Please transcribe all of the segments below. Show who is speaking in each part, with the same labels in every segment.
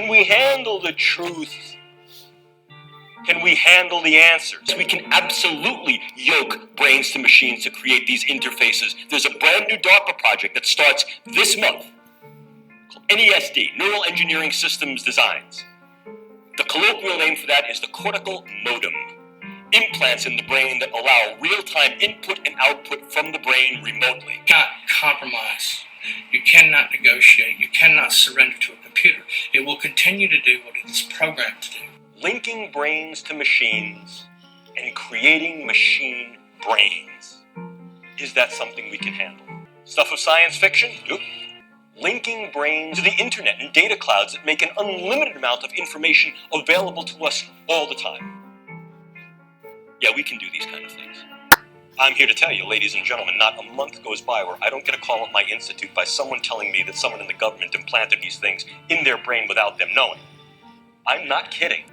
Speaker 1: Can we handle the truth? Can we handle the answers? We can absolutely yoke brains to machines to create these interfaces. There's a brand new DARPA project that starts this month called NESD, Neural Engineering Systems Designs. The colloquial name for that is the cortical modem. Implants in the brain that allow real-time input and output from the brain remotely.
Speaker 2: You cannot compromise. You cannot negotiate. You cannot surrender to a computer. It will continue to do what it is programmed to do.
Speaker 1: Linking brains to machines and creating machine brains. Is that something we can handle? Stuff of science fiction? Nope. Linking brains to the internet and data clouds that make an unlimited amount of information available to us all the time. Yeah, we can do these kind of things. I'm here to tell you, ladies and gentlemen, not a month goes by where I don't get a call at my institute by someone telling me that someone in the government implanted these things in their brain without them knowing. I'm not kidding.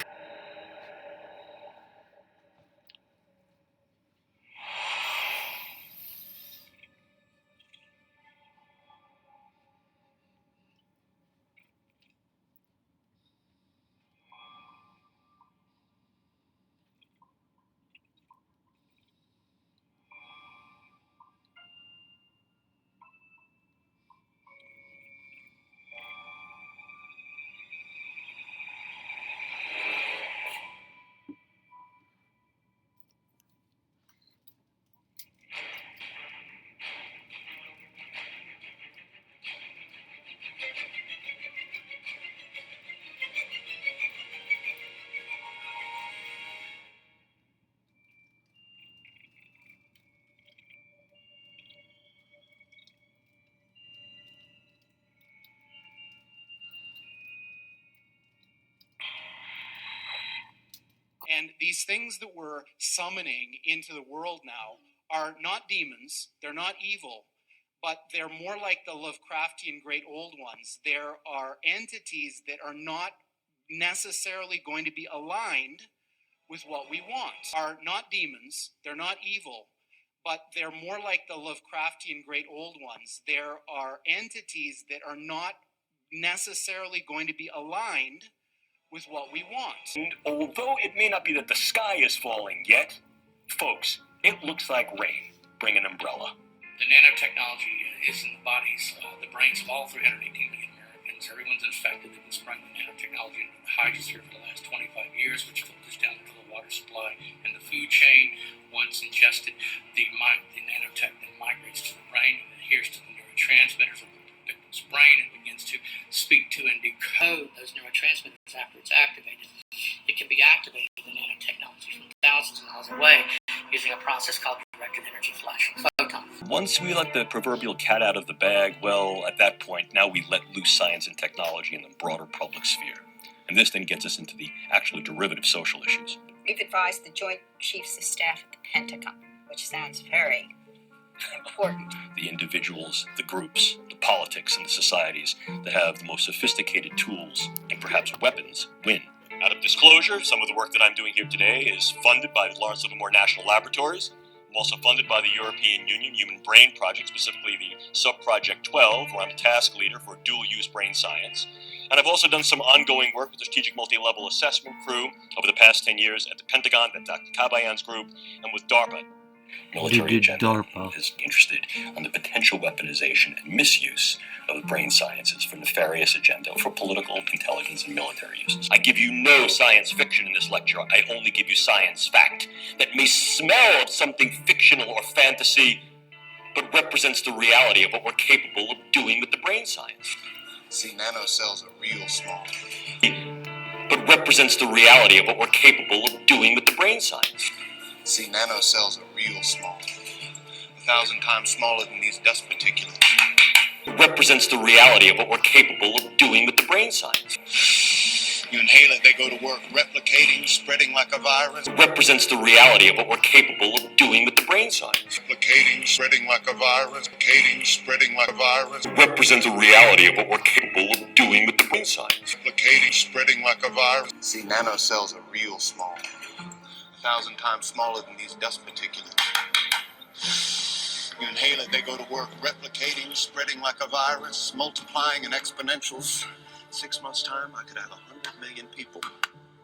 Speaker 3: And these things that we're summoning into the world now are not demons, they're not evil, but they're more like the Lovecraftian great old ones. There are entities that are not necessarily going to be aligned with what we want. Are not demons, they're not evil, but they're more like the Lovecraftian great old ones. There are entities that are not necessarily going to be aligned with what we want.
Speaker 1: And although it may not be that the sky is falling yet, folks, it looks like rain. Bring an umbrella.
Speaker 2: The nanotechnology is in the bodies, the brains of all 318 million Americans. Everyone's infected. They've been spraying the nanotechnology into the hydrosphere for the last 25 years, which filters down into the water supply and the food chain. Once ingested, the nanotech then migrates to the brain and adheres to the neurotransmitters of the victim's brain and begins to speak to and decode those neurotransmitters after it's activated. It can be activated with the nanotechnology from thousands of miles away using a process called directed energy flash photons.
Speaker 1: Once we let the proverbial cat out of the bag, well, at that point, now we let loose science and technology in the broader public sphere. And this then gets us into the actually derivative social issues.
Speaker 4: We've advised the Joint Chiefs of Staff at the Pentagon, which sounds very important.
Speaker 1: The individuals, the groups, the politics, and the societies that have the most sophisticated tools and perhaps weapons win. Out of disclosure, some of the work that I'm doing here today is funded by the Lawrence Livermore National Laboratories. I'm also funded by the European Union Human Brain Project, specifically the Sub-Project 12, where I'm a task leader for dual-use brain science. And I've also done some ongoing work with the Strategic Multi-Level Assessment Crew over the past 10 years at the Pentagon, at Dr. Kabayan's group, and with DARPA. Military agenda is interested on the potential weaponization and misuse of the brain sciences for nefarious agenda, for political intelligence and military uses. I give you no science fiction in this lecture. I only give you science fact that may smell of something fictional or fantasy, but represents the reality of what we're capable of doing with the brain science.
Speaker 5: See, nanocells are real small.
Speaker 1: But represents the reality of what we're capable of doing with the brain science.
Speaker 5: See, nanocells are real small. 1,000 times smaller than these dust particulates.
Speaker 1: Represents the reality of what we're capable of doing with the brain science.
Speaker 5: You inhale it, they go to work, replicating, spreading like a virus.
Speaker 1: Represents the reality of what we're capable of doing with the brain science.
Speaker 5: Replicating, spreading like a virus. Replicating, spreading like a virus.
Speaker 1: Represents the reality of what we're capable of doing with the brain science.
Speaker 5: Replicating, spreading like a virus. See, nanocells are real small. 1,000 times smaller than these dust particulates. You inhale it, they go to work, replicating, spreading like a virus, multiplying in exponentials. 6 months' time, I could have 100 million people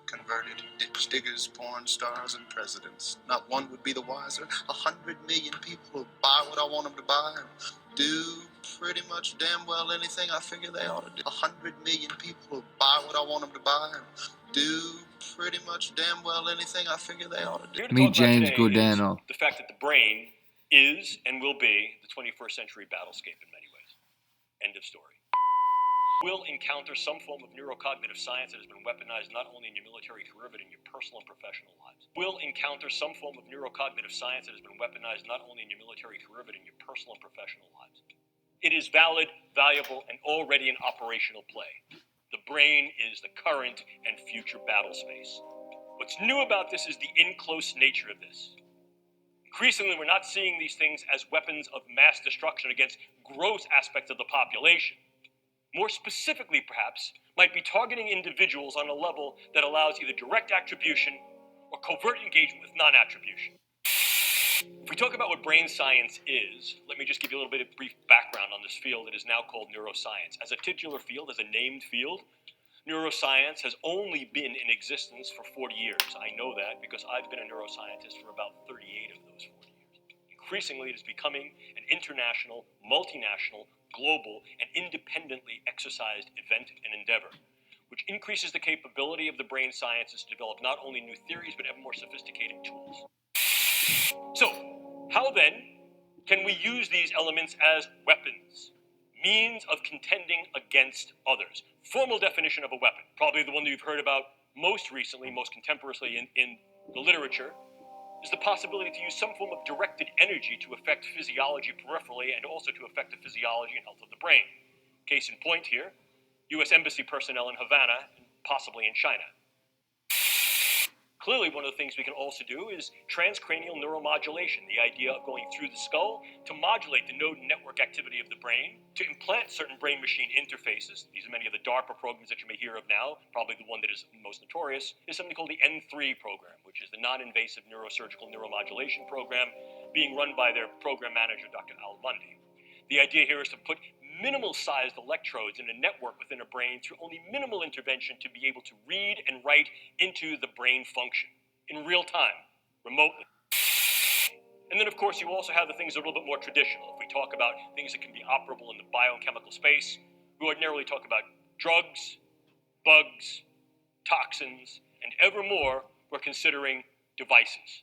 Speaker 5: converted, ditch diggers, porn stars, and presidents. Not one would be the wiser. 100 million people will buy what I want them to buy and do pretty much damn well anything I figure they ought to do. 100 million people will buy what I want them to buy and do pretty much damn well anything I figure they ought to do.
Speaker 1: Here to
Speaker 6: Meet
Speaker 1: talk about
Speaker 6: James
Speaker 1: today is
Speaker 6: Giordano.
Speaker 1: the fact that the brain is and will be the 21st century battlescape in many ways. End of story. Will encounter some form of neurocognitive science that has been weaponized not only in your military career but in your personal and professional lives. Will encounter some form of neurocognitive science that has been weaponized not only in your military career but in your personal and professional lives. It is valid, valuable, and already in operational play. The brain is the current and future battle space. What's new about this is the in-close nature of this. Increasingly, we're not seeing these things as weapons of mass destruction against gross aspects of the population. More specifically, perhaps, might be targeting individuals on a level that allows either direct attribution or covert engagement with non-attribution. If we talk about what brain science is, let me just give you a little bit of brief background on this field that is now called neuroscience. As a titular field, as a named field, neuroscience has only been in existence for 40 years. I know that because I've been a neuroscientist for about 38 of those 40 years. Increasingly, it is becoming an international, multinational, global, and independently exercised event and endeavor, which increases the capability of the brain sciences to develop not only new theories, but ever more sophisticated tools. So, how then can we use these elements as weapons? Means of contending against others. Formal definition of a weapon, probably the one that you've heard about most recently, most contemporaneously in the literature, is the possibility to use some form of directed energy to affect physiology peripherally and also to affect the physiology and health of the brain. Case in point here, U.S. Embassy personnel in Havana, and possibly in China. Clearly, one of the things we can also do is transcranial neuromodulation, the idea of going through the skull to modulate the node and network activity of the brain, to implant certain brain-machine interfaces. These are many of the DARPA programs that you may hear of now. Probably the one that is most notorious is something called the N3 program, which is the non-invasive neurosurgical neuromodulation program being run by their program manager, Dr. Al Bundy. The idea here is to put minimal-sized electrodes in a network within a brain through only minimal intervention to be able to read and write into the brain function in real time, remotely. And then, of course, you also have the things that are a little bit more traditional. If we talk about things that can be operable in the biochemical space, we ordinarily talk about drugs, bugs, toxins, and ever more, we're considering devices.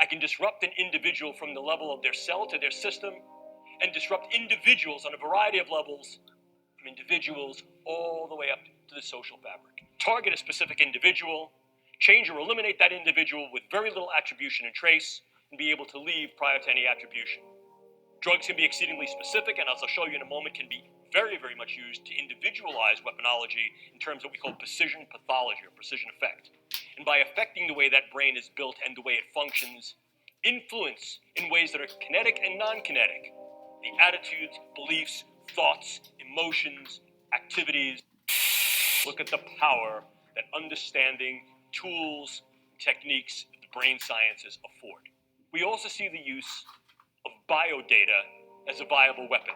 Speaker 1: I can disrupt an individual from the level of their cell to their system, and disrupt individuals on a variety of levels, from individuals all the way up to the social fabric. Target a specific individual, change or eliminate that individual with very little attribution and trace, and be able to leave prior to any attribution. Drugs can be exceedingly specific, and as I'll show you in a moment, can be very, very much used to individualize weaponology in terms of what we call precision pathology or precision effect. And by affecting the way that brain is built and the way it functions, influence in ways that are kinetic and non-kinetic the attitudes, beliefs, thoughts, emotions, activities. Look at the power that understanding tools, techniques, the brain sciences afford. We also see the use of biodata as a viable weapon.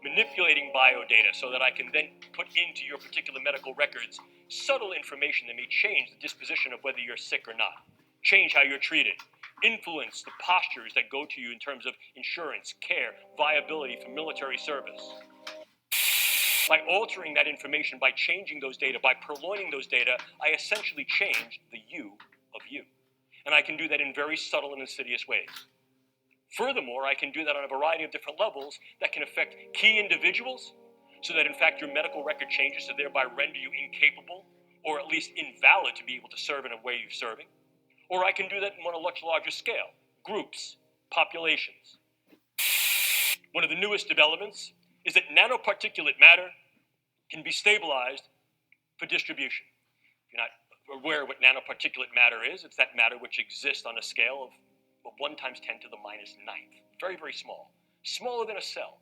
Speaker 1: Manipulating biodata so that I can then put into your particular medical records subtle information that may change the disposition of whether you're sick or not, change how you're treated, influence the postures that go to you in terms of insurance, care, viability for military service. By altering that information, by changing those data, by purloining those data, I essentially change the you of you. And I can do that in very subtle and insidious ways. Furthermore, I can do that on a variety of different levels that can affect key individuals so that in fact your medical record changes to thereby render you incapable or at least invalid to be able to serve in a way you're serving. Or I can do that on a much larger scale, groups, populations. One of the newest developments is that nanoparticulate matter can be stabilized for distribution. If you're not aware of what nanoparticulate matter is, it's that matter which exists on a scale of 1 times 10 to the minus 9th. Very, very small. Smaller than a cell.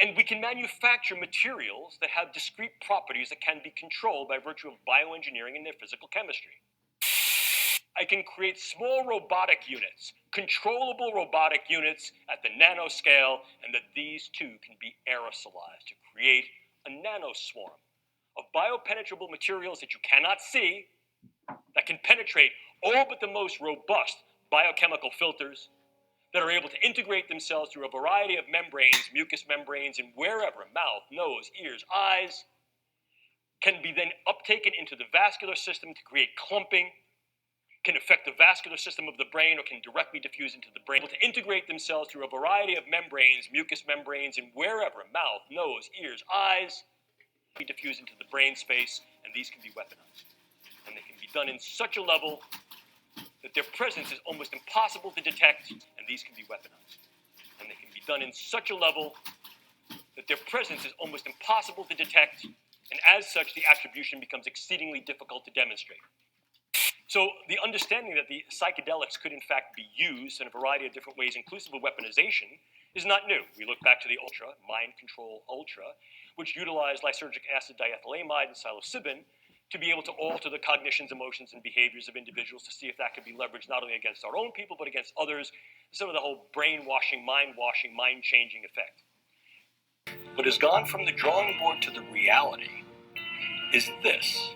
Speaker 1: And we can manufacture materials that have discrete properties that can be controlled by virtue of bioengineering and their physical chemistry. I can create small robotic units, controllable robotic units at the nanoscale, and that these too can be aerosolized to create a nanoswarm, of biopenetrable materials that you cannot see, that can penetrate all but the most robust biochemical filters, that are able to integrate themselves through a variety of membranes, mucous membranes, and wherever, mouth, nose, ears, eyes, can be then uptaken into the vascular system to create clumping, can affect the vascular system of the brain, or can directly diffuse into the brain, able to integrate themselves through a variety of membranes, mucous membranes, and wherever, mouth, nose, ears, eyes, be diffused into the brain space, and these can be weaponized. And they can be done in such a level that their presence is almost impossible to detect, and these can be weaponized. And they can be done in such a level that their presence is almost impossible to detect, and as such, the attribution becomes exceedingly difficult to demonstrate. So the understanding that the psychedelics could in fact be used in a variety of different ways, inclusive of weaponization, is not new. We look back to the Ultra, Mind Control Ultra, which utilized lysergic acid diethylamide and psilocybin to be able to alter the cognitions, emotions, and behaviors of individuals to see if that could be leveraged not only against our own people, but against others, some of the whole brainwashing, mind-changing effect. What has gone from the drawing board to the reality is this: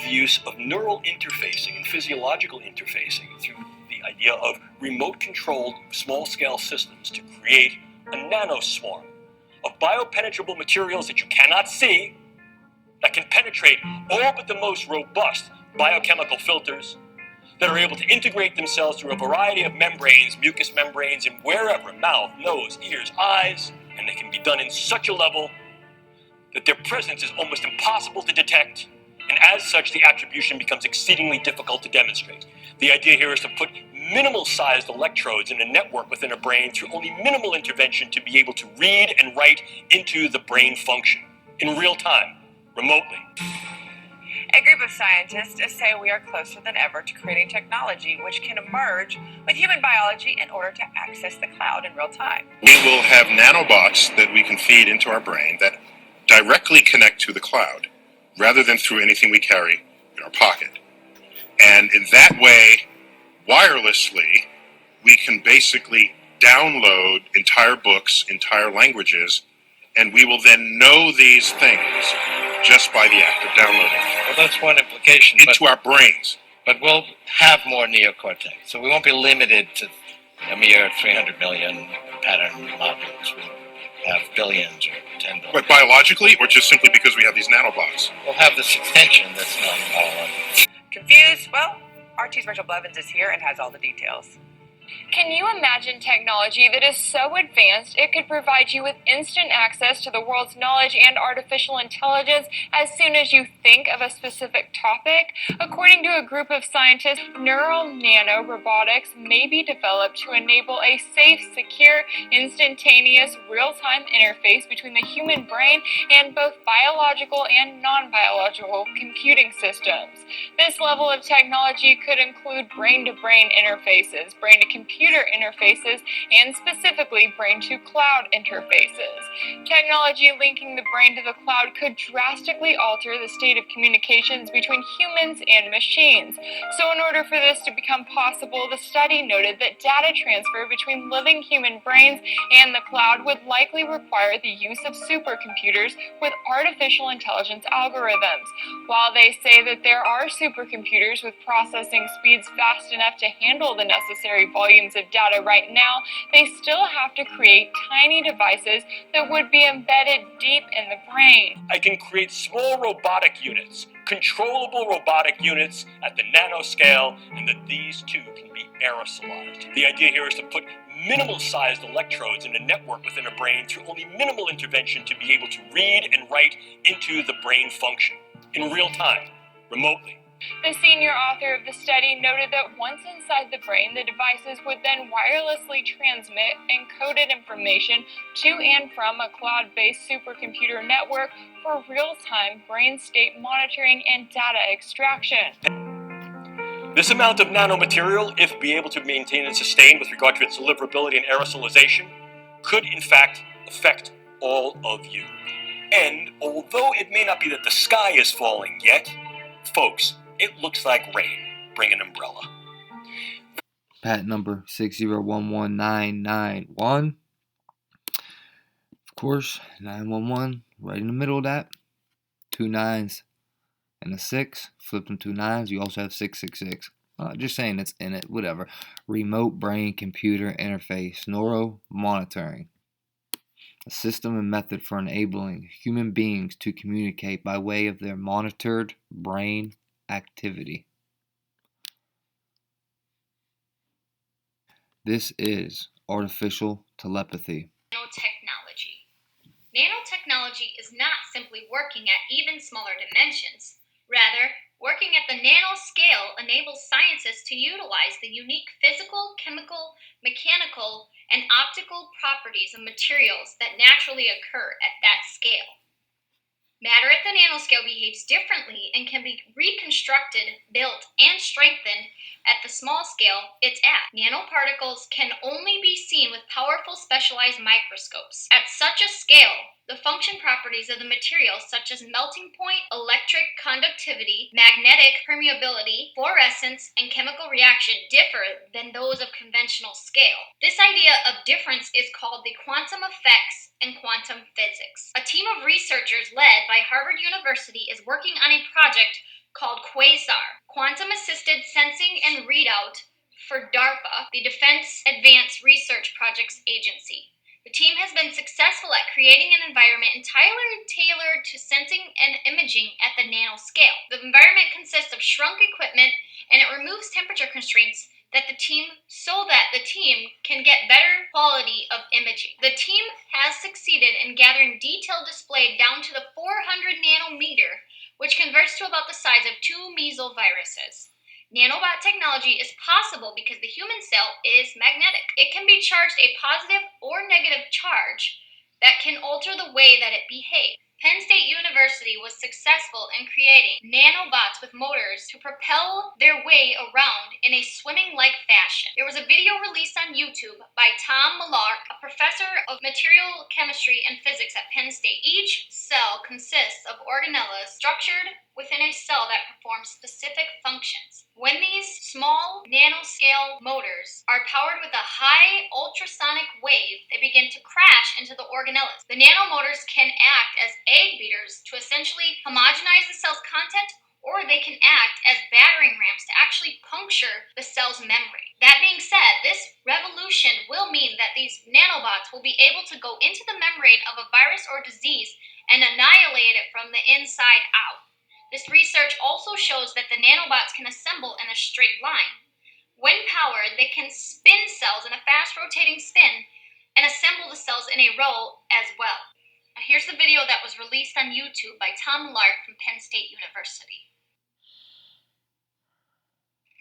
Speaker 1: the use of neural interfacing and physiological interfacing through the idea of remote-controlled small-scale systems to create a nanoswarm of biopenetrable materials that you cannot see, that can penetrate all but the most robust biochemical filters, that are able to integrate themselves through a variety of membranes, mucous membranes, and wherever, mouth, nose, ears, eyes, and they can be done in such a level that their presence is almost impossible to detect, and as such, the attribution becomes exceedingly difficult to demonstrate. The idea here is to put minimal-sized electrodes in a network within a brain through only minimal intervention to be able to read and write into the brain function in real time, remotely.
Speaker 6: A group of scientists say we are closer than ever to creating technology which can emerge with human biology in order to access the cloud in real time.
Speaker 7: We will have nanobots that we can feed into our brain that directly connect to the cloud, rather than through anything we carry in our pocket. And in that way, wirelessly, we can basically download entire books, entire languages, and we will then know these things just by the act of downloading
Speaker 8: Well, that's one implication.
Speaker 7: into our brains.
Speaker 8: But we'll have more neocortex, so we won't be limited to a mere 300 million pattern modules. We'll have billions or 10 billion.
Speaker 7: But biologically, or just simply because we have these nanobots?
Speaker 8: We'll have this extension that's non-biological.
Speaker 6: Confused? Well, RT's Rachel Blevins is here and has all the details.
Speaker 9: Can you imagine technology that is so advanced it could provide you with instant access to the world's knowledge and artificial intelligence as soon as you think of a specific topic? According to a group of scientists, neural nano robotics may be developed to enable a safe, secure, instantaneous, real-time interface between the human brain and both biological and non-biological computing systems. This level of technology could include brain-to-brain interfaces, brain-to-computer interfaces, and specifically brain-to-cloud interfaces. Technology linking the brain to the cloud could drastically alter the state of communications between humans and machines. So in order for this to become possible, the study noted that data transfer between living human brains and the cloud would likely require the use of supercomputers with artificial intelligence algorithms. While they say that there are supercomputers with processing speeds fast enough to handle the necessary volumes of data right now, they still have to create tiny devices that would be embedded deep in the brain.
Speaker 1: I can create small robotic units, controllable robotic units at the nanoscale, and that these too can be aerosolized. The idea here is to put minimal-sized electrodes in a network within a brain through only minimal intervention to be able to read and write into the brain function in real time, remotely.
Speaker 9: The senior author of the study noted that once inside the brain, the devices would then wirelessly transmit encoded information to and from a cloud-based supercomputer network for real-time brain state monitoring and data extraction.
Speaker 1: This amount of nanomaterial, if be able to maintain and sustain with regard to its deliverability and aerosolization, could in fact affect all of you. And although it may not be that the sky is falling yet, folks, it looks like rain. Bring an umbrella.
Speaker 10: Patent number 6011991. Of course, 911 right in the middle of that. 2 9s and a 6. Flip them 2 9s. You also have 666. Just saying it's in it. Whatever. Remote brain computer interface. Neuro monitoring. A system and method for enabling human beings to communicate by way of their monitored brain activity. This is artificial telepathy.
Speaker 11: Nanotechnology. Nanotechnology is not simply working at even smaller dimensions. Rather, working at the nanoscale enables scientists to utilize the unique physical, chemical, mechanical, and optical properties of materials that naturally occur at that scale. Matter at the nanoscale behaves differently and can be reconstructed, built, and strengthened at the small scale it's at. Nanoparticles can only be seen with powerful specialized microscopes. At such a scale, the function properties of the materials such as melting point, electric conductivity, magnetic permeability, fluorescence, and chemical reaction differ than those of conventional scale. This idea of difference is called the quantum effects and quantum physics. A team of researchers led by Harvard University is working on a project called Quasar, Quantum Assisted Sensing and Readout for DARPA, the Defense Advanced Research Projects Agency. The team has been successful at creating an environment entirely tailored to sensing and imaging at the nanoscale. The environment consists of shrunk equipment and it removes temperature constraints so that the team can get better quality of imaging. The team has succeeded in gathering detailed display down to the 400 nanometer, which converts to about the size of 2 measles viruses. Nanobot technology is possible because the human cell is magnetic. It can be charged a positive or negative charge that can alter the way that it behaves. Penn State University was successful in creating nanobots with motors to propel their way around in a swimming-like fashion. There was a video released on YouTube by Tom Millark, a professor of material chemistry and physics at Penn State. Each cell consists of organelles structured within a cell that performs specific functions. When these small nanoscale motors are powered with a high ultrasonic wave, they begin to crash into the organelles. The nanomotors can act as egg beaters to essentially homogenize the cell's content, or they can act as battering rams to actually puncture the cell's membrane. That being said, this revolution will mean that these nanobots will be able to go into the membrane of a virus or disease and annihilate it from the inside out. This research also shows that the nanobots can assemble in a straight line. When powered, they can spin cells in a fast rotating spin and assemble the cells in a row as well. Now here's the video that was released on YouTube by Tom Millark from Penn State University.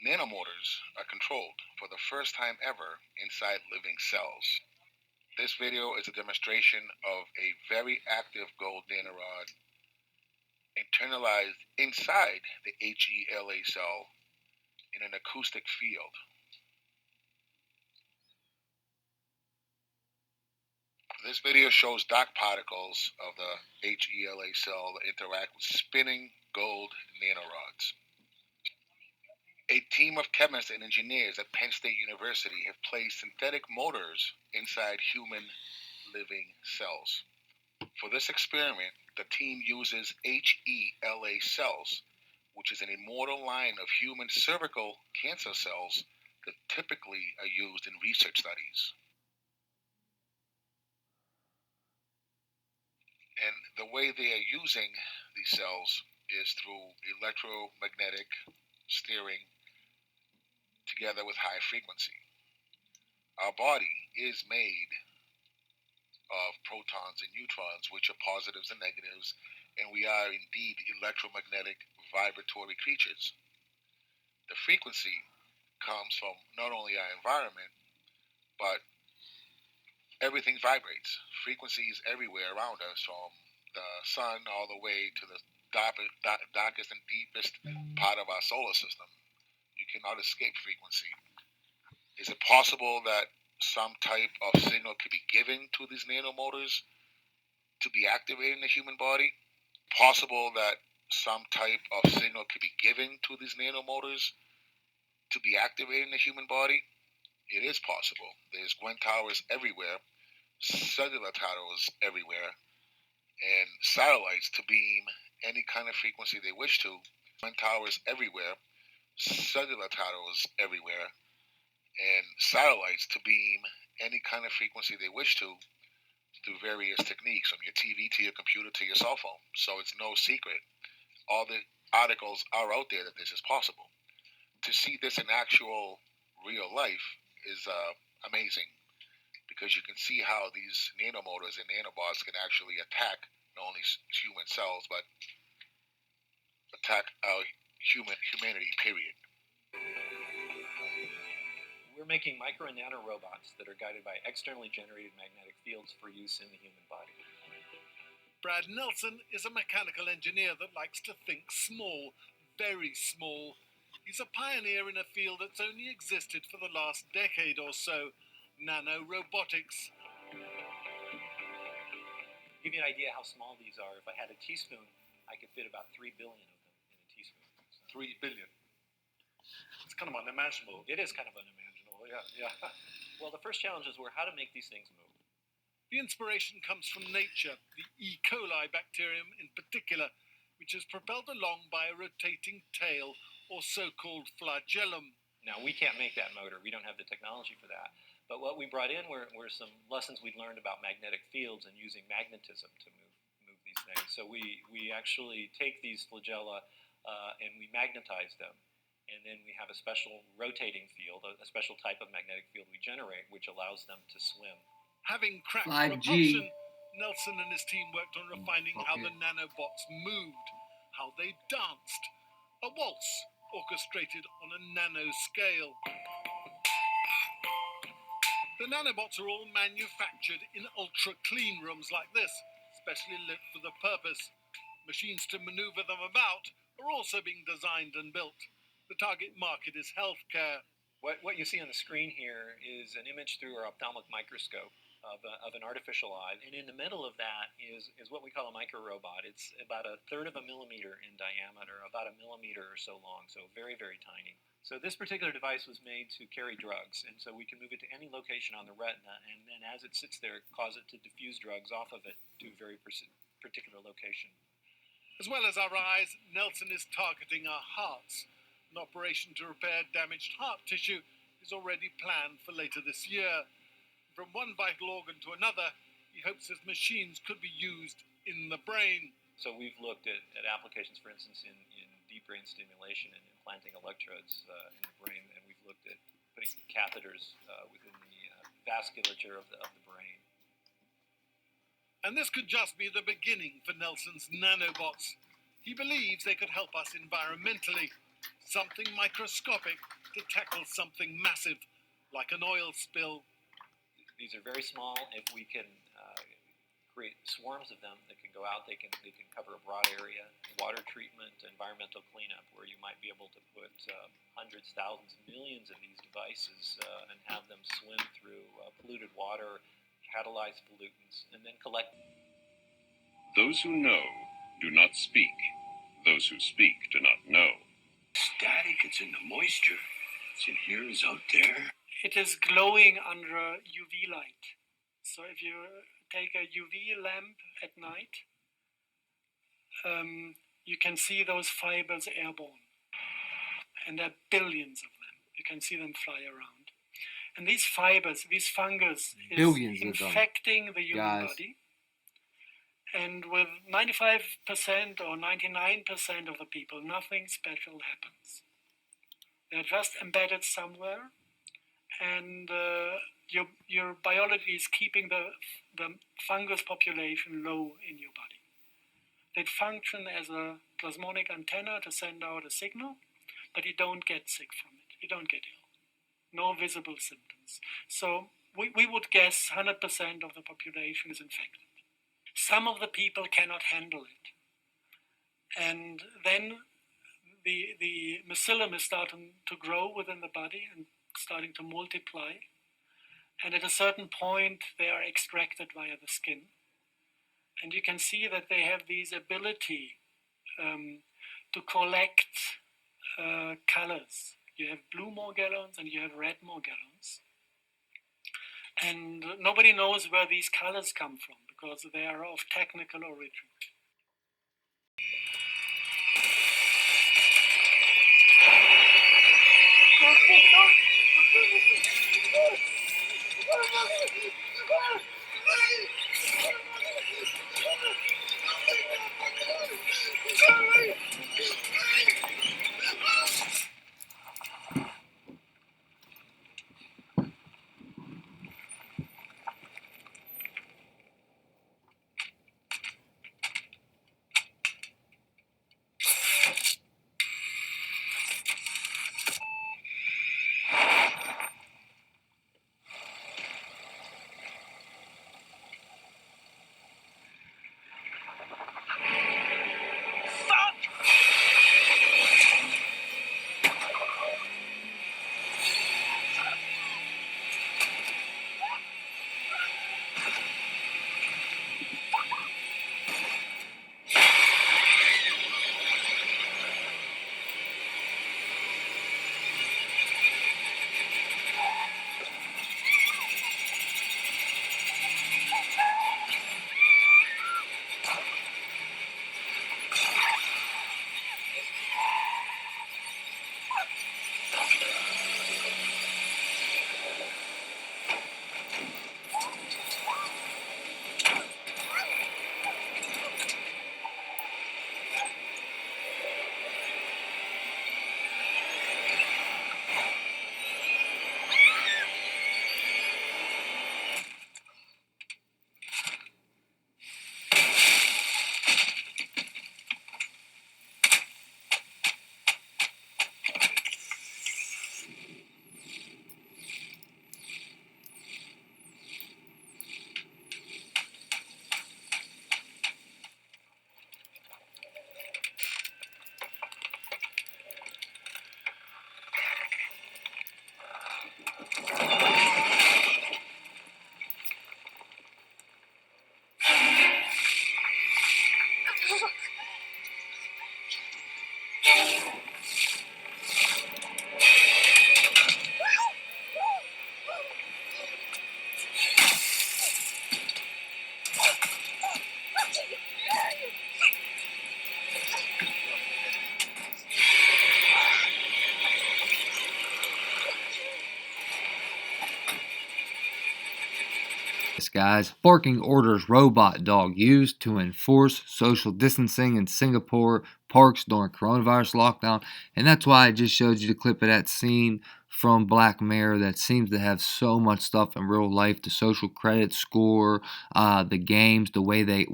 Speaker 12: Nanomotors are controlled for the first time ever inside living cells. This video is a demonstration of a very active gold nanorod internalized inside the HeLa cell in an acoustic field. This video shows dark particles of the HeLa cell that interact with spinning gold nanorods. A team of chemists and engineers at Penn State University have placed synthetic motors inside human living cells. For this experiment, the team uses HeLa cells, which is an immortal line of human cervical cancer cells that typically are used in research studies. And the way they are using these cells is through electromagnetic steering together with high frequency. Our body is made of protons and neutrons, which are positives and negatives, and we are indeed electromagnetic vibratory creatures. The frequency comes from not only our environment, but everything vibrates. Frequencies everywhere around us, from the sun all the way to the darkest and deepest part of our solar system. You cannot escape frequency. Is it possible that some type of signal could be given to these nanomotors to be activated in the human body? Possible that some type of signal could be given to these nanomotors to be activated in the human body? It is possible. There's Gwen towers everywhere, cellular towers everywhere, and satellites to beam any kind of frequency they wish to. Towers everywhere, cellular towers everywhere, and satellites to beam any kind of frequency they wish to through various techniques, from your TV to your computer to your cell phone. So it's no secret. All the articles are out there that this is possible. To see this in actual real life is amazing, because you can see how these nanomotors and nanobots can actually attack not only human cells, but attack humanity, period.
Speaker 13: We're making micro and nano robots that are guided by externally generated magnetic fields for use in the human body.
Speaker 14: Brad Nelson is a mechanical engineer that likes to think small, very small. He's a pioneer in a field that's only existed for the last decade or so, nanorobotics.
Speaker 13: To give you an idea how small these are, if I had a teaspoon, I could fit about 3 billion of them in a teaspoon.
Speaker 14: 3 billion. It's kind of unimaginable.
Speaker 13: It is kind of unimaginable. Yeah. Well, the first challenges were how to make these things move.
Speaker 14: The inspiration comes from nature, the E. coli bacterium in particular, which is propelled along by a rotating tail, or so-called flagellum.
Speaker 13: Now, we can't make that motor. We don't have the technology for that. But what we brought in were some lessons we'd learned about magnetic fields and using magnetism to move these things. So we actually take these flagella and we magnetize them. And then we have a special rotating field, a special type of magnetic field we generate, which allows them to swim.
Speaker 14: Having cracked
Speaker 10: 5G.
Speaker 14: propulsion, Nelson and his team worked on refining how the nanobots moved, how they danced. A waltz orchestrated on a nano scale. The nanobots are all manufactured in ultra-clean rooms like this, specially lit for the purpose. Machines to maneuver them about are also being designed and built. The target market is healthcare.
Speaker 13: What you see on the screen here is an image through our ophthalmic microscope of an artificial eye, and in the middle of that is what we call a micro-robot. It's about 1/3 of a millimeter in diameter, about 1 millimeter or so long, so very, very tiny. So this particular device was made to carry drugs, and so we can move it to any location on the retina, and then as it sits there, cause it to diffuse drugs off of it to a very particular location.
Speaker 14: As well as our eyes, Nelson is targeting our hearts. An operation to repair damaged heart tissue is already planned for later this year. From one vital organ to another, he hopes his machines could be used in the brain.
Speaker 13: So we've looked at applications, for instance, in deep brain stimulation and implanting electrodes in the brain, and we've looked at putting catheters within the vasculature of the brain.
Speaker 14: And this could just be the beginning for Nelson's nanobots. He believes they could help us environmentally. Something microscopic to tackle something massive, like an oil spill.
Speaker 13: These are very small. If we can create swarms of them that can go out, they can cover a broad area. Water treatment, environmental cleanup, where you might be able to put hundreds, thousands, millions of these devices and have them swim through polluted water, catalyze pollutants, and then collect.
Speaker 1: Those who know do not speak. Those who speak do not know. Static, it's in the moisture. It's in here, it's out there.
Speaker 15: It is glowing under UV light. So if you take a UV lamp at night, you can see those fibers airborne. And there are billions of them. You can see them fly around. And these fibers, this fungus is
Speaker 10: Billions of them.
Speaker 15: infecting the human body. And with 95% or 99% of the people, nothing special happens. They're just embedded somewhere, and your biology is keeping the fungus population low in your body. They function as a plasmonic antenna to send out a signal, but you don't get sick from it. You don't get ill. No visible symptoms. So we would guess 100% of the population is infected. Some of the people cannot handle it. And then the mycelium is starting to grow within the body and starting to multiply. And at a certain point, they are extracted via the skin. And you can see that they have this ability to collect colors. You have blue morgellons and you have red morgellons. And nobody knows where these colors come from, because they are of technical origin.
Speaker 10: Guys, barking orders Robodog used to enforce social distancing in Singapore parks during coronavirus lockdown. And that's why I just showed you the clip of that scene from Black Mirror that seems to have so much stuff in real life. The social credit score, the games, the way they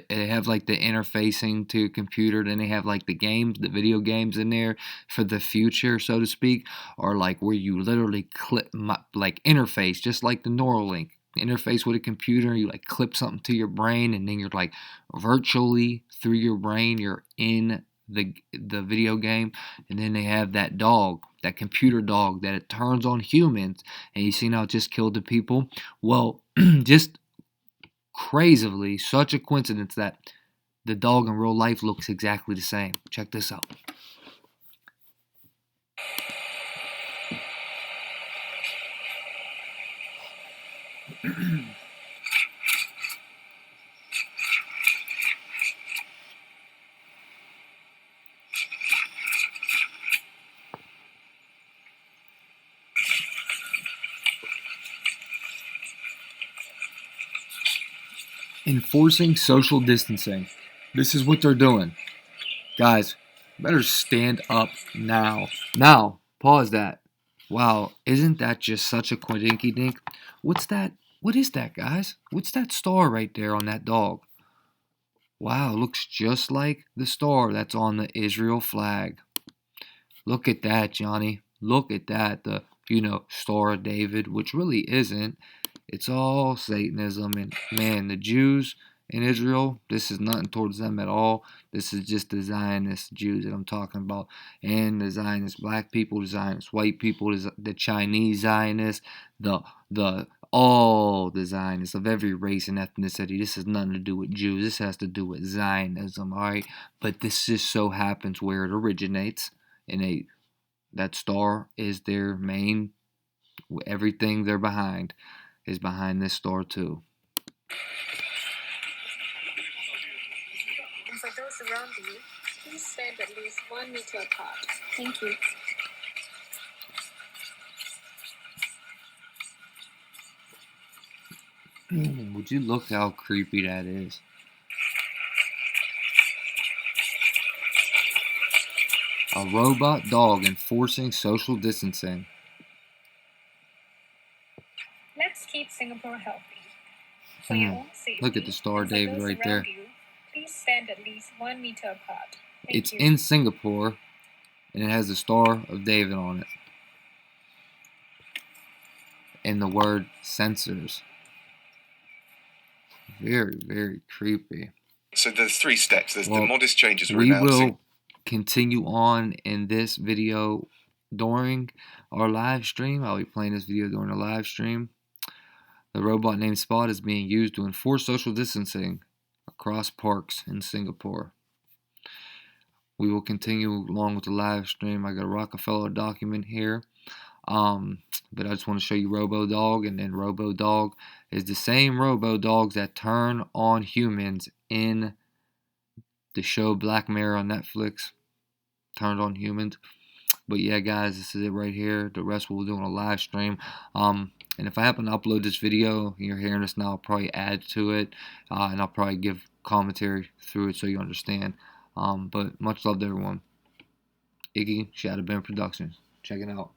Speaker 10: have like the interfacing to computer, then they have like the games, the video games in there for the future, so to speak, or like where you literally clip like interface, just like the Neuralink interface with a computer. You like clip something to your brain, and then you're like virtually through your brain you're in the video game. And then they have that dog, that computer dog, that it turns on humans, and you see now it just killed the people. Well, just crazily, such a coincidence that the dog in real life looks exactly the same. Check this out. Enforcing social distancing. This is what they're doing. Guys, better stand up now. Now, pause that. Wow, isn't that just such a quidinky dink? What's that? What is that, guys? What's that star right there on that dog? Wow, looks just like the star that's on the Israel flag. Look at that, Johnny. Look at that. The, Star of David, which really isn't. It's all Satanism. And man, the Jews in Israel, this is nothing towards them at all. This is just the Zionist Jews that I'm talking about. And the Zionist black people, the Zionist white people, the Chinese Zionists, all the Zionists of every race and ethnicity. This has nothing to do with Jews. This has to do with Zionism, all right? But this just so happens where it originates. And that star is their main, everything they're behind is behind this star too.
Speaker 16: And for those around you, please stand at least 1 meter apart. Thank you.
Speaker 10: Would you look how creepy that is? A robot dog enforcing social distancing.
Speaker 16: Let's keep Singapore healthy. For your own safety,
Speaker 10: Look at the Star
Speaker 16: and for
Speaker 10: David
Speaker 16: those
Speaker 10: right
Speaker 16: around
Speaker 10: there.
Speaker 16: you, please stand at least 1 meter apart. Thank
Speaker 10: It's
Speaker 16: you.
Speaker 10: in Singapore, and it has the Star of David on it. And the word censors. Very, very creepy.
Speaker 1: So there's 3 steps. There's
Speaker 10: Well,
Speaker 1: the modest changes we're
Speaker 10: we
Speaker 1: announcing.
Speaker 10: will continue on in this video during our live stream. I'll be playing this video during the live stream. The robot named Spot is being used to enforce social distancing across parks in Singapore. We will continue along with the live stream. I got a Rockefeller document here. But I just want to show you Robodog, and then Robodog is the same Robodogs that turn on humans in the show Black Mirror on Netflix. Turned on humans. But yeah, guys, this is it right here. The rest we'll do on a live stream. And if I happen to upload this video, you're hearing this now, I'll probably add to it, and I'll probably give commentary through it so you understand. But much love to everyone. Iggy, Shadow Band Productions. Check it out.